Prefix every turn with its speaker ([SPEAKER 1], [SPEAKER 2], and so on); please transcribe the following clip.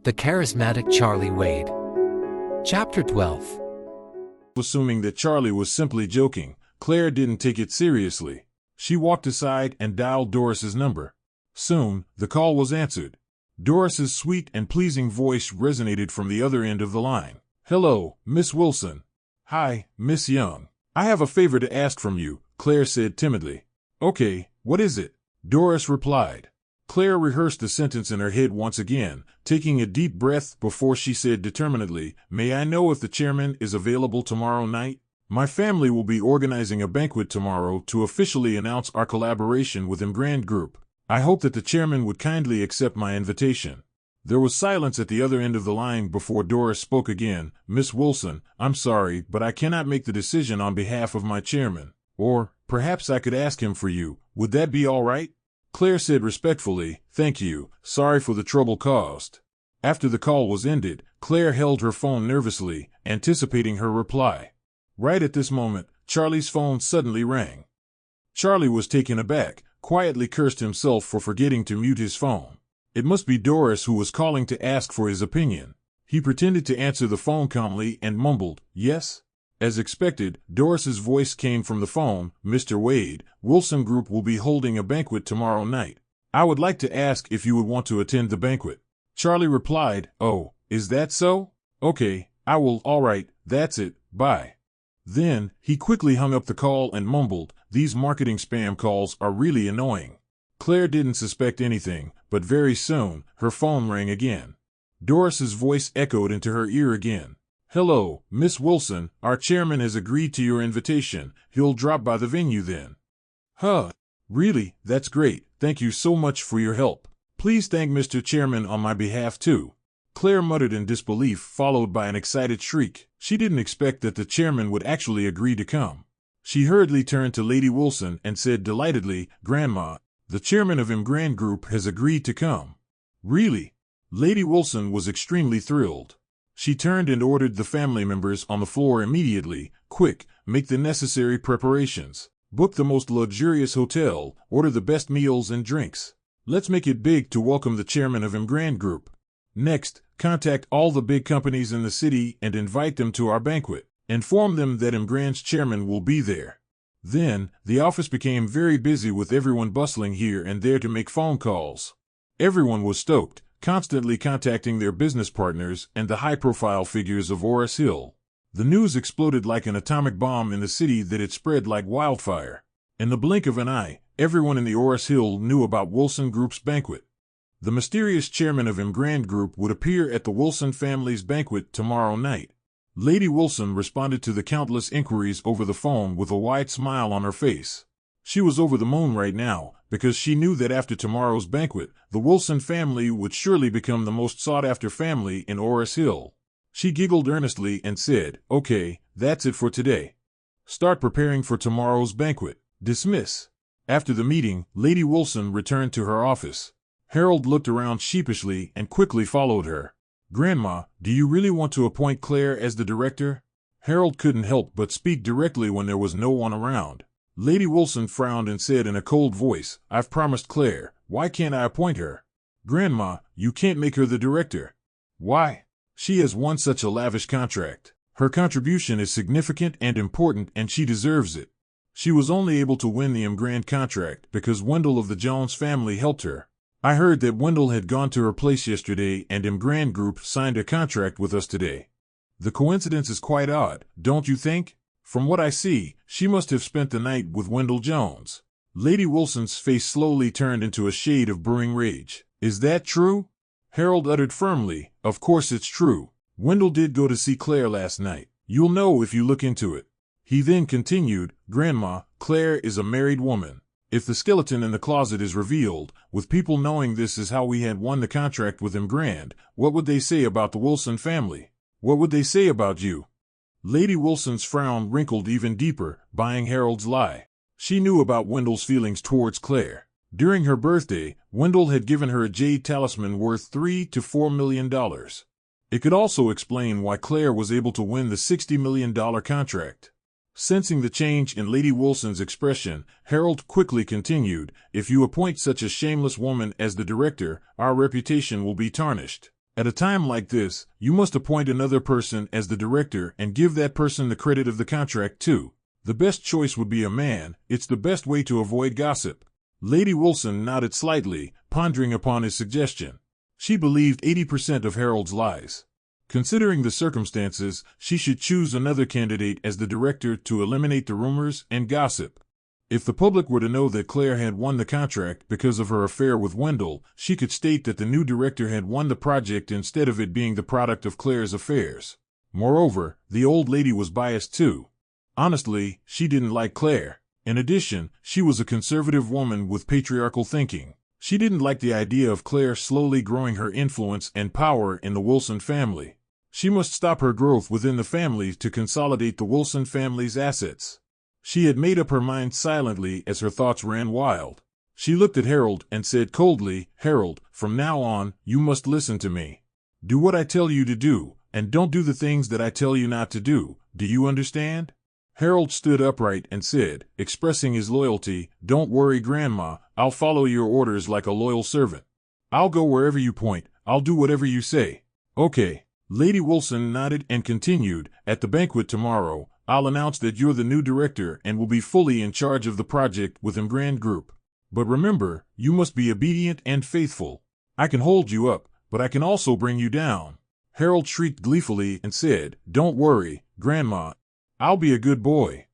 [SPEAKER 1] The Charismatic Charlie Wade. Chapter 12.
[SPEAKER 2] Assuming that Charlie was simply joking, Claire didn't take it seriously. She walked aside and dialed Doris's number. Soon, the call was answered. Doris's sweet and pleasing voice resonated from the other end of the line. "Hello, Miss Wilson." "Hi, Miss Young. I have a favor to ask from you," Claire said timidly. "Okay, what is it?" Doris replied. Claire rehearsed the sentence in her head once again, taking a deep breath before she said determinedly, "May I know if the chairman is available tomorrow night? My family will be organizing a banquet tomorrow to officially announce our collaboration with Emgrand Group. I hope that the chairman would kindly accept my invitation." There was silence at the other end of the line before Doris spoke again. "Miss Wilson, I'm sorry, but I cannot make the decision on behalf of my chairman. Or, perhaps I could ask him for you. Would that be all right?" Claire said respectfully, "Thank you, sorry for the trouble caused." After the call was ended, Claire held her phone nervously, anticipating her reply. Right at this moment, Charlie's phone suddenly rang. Charlie was taken aback, quietly cursed himself for forgetting to mute his phone. It must be Doris who was calling to ask for his opinion. He pretended to answer the phone calmly and mumbled, "Yes?" As expected, Doris's voice came from the phone. "Mr. Wade, Wilson Group will be holding a banquet tomorrow night. I would like to ask if you would want to attend the banquet." Charlie replied, "Oh, is that so? Okay, I will. All right, that's it, bye." Then, he quickly hung up the call and mumbled, "These marketing spam calls are really annoying." Claire didn't suspect anything, but very soon, her phone rang again. Doris's voice echoed into her ear again. "Hello, Miss Wilson, our chairman has agreed to your invitation. He'll drop by the venue then." "Huh? Really? That's great. Thank you so much for your help. Please thank Mr. Chairman on my behalf too." Claire muttered in disbelief, followed by an excited shriek. She didn't expect that the chairman would actually agree to come. She hurriedly turned to Lady Wilson and said delightedly, "Grandma, the chairman of Emgrand Group has agreed to come." "Really?" Lady Wilson was extremely thrilled. She turned and ordered the family members on the floor immediately. "Quick, make the necessary preparations. Book the most luxurious hotel, order the best meals and drinks. Let's make it big to welcome the chairman of Emgrand Group. Next, contact all the big companies in the city and invite them to our banquet. Inform them that Emgrand's chairman will be there." Then, the office became very busy with everyone bustling here and there to make phone calls. Everyone was stoked, constantly contacting their business partners and the high-profile figures of Ores Hill. The news exploded like an atomic bomb in the city that it spread like wildfire. In the blink of an eye, everyone in the Ores Hill knew about Wilson Group's banquet. The mysterious chairman of Emgrand Group would appear at the Wilson family's banquet tomorrow night. Lady Wilson responded to the countless inquiries over the phone with a wide smile on her face. She was over the moon right now, because she knew that after tomorrow's banquet, the Wilson family would surely become the most sought-after family in Ores Hill. She giggled earnestly and said, "Okay, that's it for today. Start preparing for tomorrow's banquet. Dismiss." After the meeting, Lady Wilson returned to her office. Harold looked around sheepishly and quickly followed her. "Grandma, do you really want to appoint Claire as the director?" Harold couldn't help but speak directly when there was no one around. Lady Wilson frowned and said in a cold voice, "I've promised Claire. Why can't I appoint her?" "Grandma, you can't make her the director." "Why?" "She has won such a lavish contract. Her contribution is significant and important and she deserves it. She was only able to win the Emgrand contract because Wendell of the Jones family helped her. I heard that Wendell had gone to her place yesterday and Emgrand Group signed a contract with us today. The coincidence is quite odd, don't you think? From what I see, she must have spent the night with Wendell Jones." Lady Wilson's face slowly turned into a shade of brewing rage. "Is that true?" Harold uttered firmly, "Of course it's true. Wendell did go to see Claire last night. You'll know if you look into it." He then continued, "Grandma, Claire is a married woman. If the skeleton in the closet is revealed, with people knowing this is how we had won the contract with Emgrand, what would they say about the Wilson family? What would they say about you?" Lady Wilson's frown wrinkled even deeper, buying Harold's lie. She knew about Wendell's feelings towards Claire. During her birthday, Wendell had given her a jade talisman worth $3 to $4 million. It could also explain why Claire was able to win the $60 million contract. Sensing the change in Lady Wilson's expression, Harold quickly continued, "If you appoint such a shameless woman as the director, our reputation will be tarnished. At a time like this, you must appoint another person as the director and give that person the credit of the contract too. The best choice would be a man. It's the best way to avoid gossip. Lady Wilson nodded slightly, pondering upon his suggestion. She believed 80% of Harold's lies. Considering the circumstances, she should choose another candidate as the director to eliminate the rumors and gossip. If the public were to know that Claire had won the contract because of her affair with Wendell, she could state that the new director had won the project instead of it being the product of Claire's affairs. Moreover, the old lady was biased too. Honestly, she didn't like Claire. In addition, she was a conservative woman with patriarchal thinking. She didn't like the idea of Claire slowly growing her influence and power in the Wilson family. She must stop her growth within the family to consolidate the Wilson family's assets. She had made up her mind silently as her thoughts ran wild. She looked at Harold and said coldly, "Harold, from now on, you must listen to me. Do what I tell you to do, and don't do the things that I tell you not to do. Do you understand?" Harold stood upright and said, expressing his loyalty, "Don't worry, Grandma, I'll follow your orders like a loyal servant. I'll go wherever you point, I'll do whatever you say." "Okay." Lady Wilson nodded and continued, "At the banquet tomorrow, I'll announce that you're the new director and will be fully in charge of the project with Emgrand Group. But remember, you must be obedient and faithful. I can hold you up, but I can also bring you down." Harold shrieked gleefully and said, "Don't worry, Grandma. I'll be a good boy."